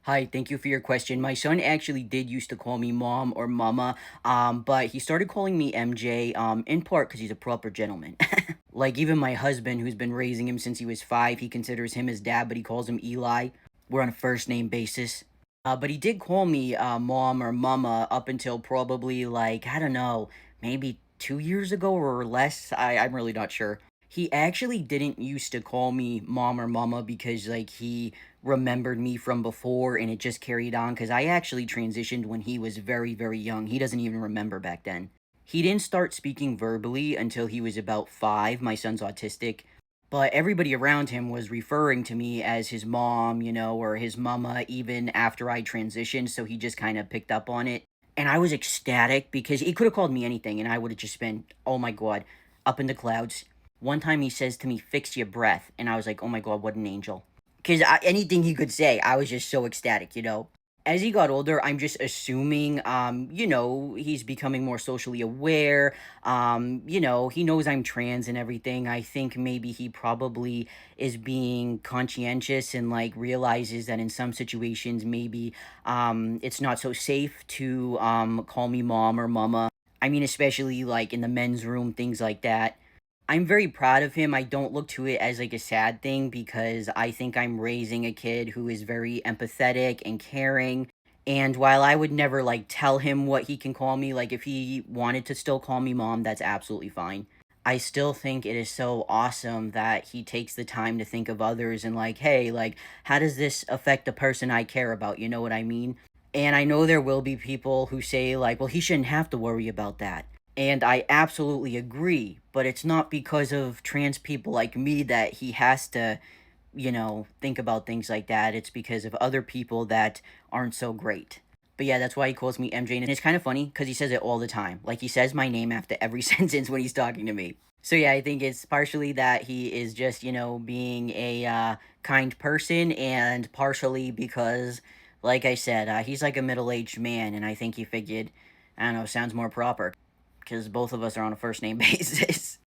Hi, thank you for your question. My son actually did used to call me mom or mama, but he started calling me MJ, in part because he's a proper gentleman. Like even my husband, who's been raising him since he was 5, he considers him his dad, but he calls him Eli. We're on a first name basis. But he did call me mom or mama up until probably like, I don't know, maybe 2 years ago or less. I'm really not sure. He actually didn't used to call me mom or mama because like he remembered me from before and it just carried on because I actually transitioned when he was very, very young. He doesn't even remember back then. He didn't start speaking verbally until he was about 5. My son's autistic. But everybody around him was referring to me as his mom, or his mama, even after I transitioned. So he just kind of picked up on it. And I was ecstatic because he could have called me anything and I would have just been, oh my God, up in the clouds. One time he says to me, fix your breath. And I was like, oh my God, what an angel. Because anything he could say, I was just so ecstatic. As he got older, I'm just assuming, he's becoming more socially aware. He knows I'm trans and everything. I think maybe he probably is being conscientious and like realizes that in some situations, maybe it's not so safe to call me mom or mama. I mean, especially like in the men's room, things like that. I'm very proud of him. I don't look to it as like a sad thing because I think I'm raising a kid who is very empathetic and caring. And while I would never like tell him what he can call me, like if he wanted to still call me mom, that's absolutely fine. I still think it is so awesome that he takes the time to think of others and like, hey, like, how does this affect the person I care about? You know what I mean? And I know there will be people who say, like, well, he shouldn't have to worry about that. And I absolutely agree, but it's not because of trans people like me that he has to, think about things like that. It's because of other people that aren't so great. But yeah, that's why he calls me MJ. And it's kind of funny because he says it all the time. Like, he says my name after every sentence when he's talking to me. So yeah, I think it's partially that he is just, being a kind person, and partially because, like I said, he's like a middle aged man. And I think he figured, I don't know, sounds more proper because both of us are on a first name basis.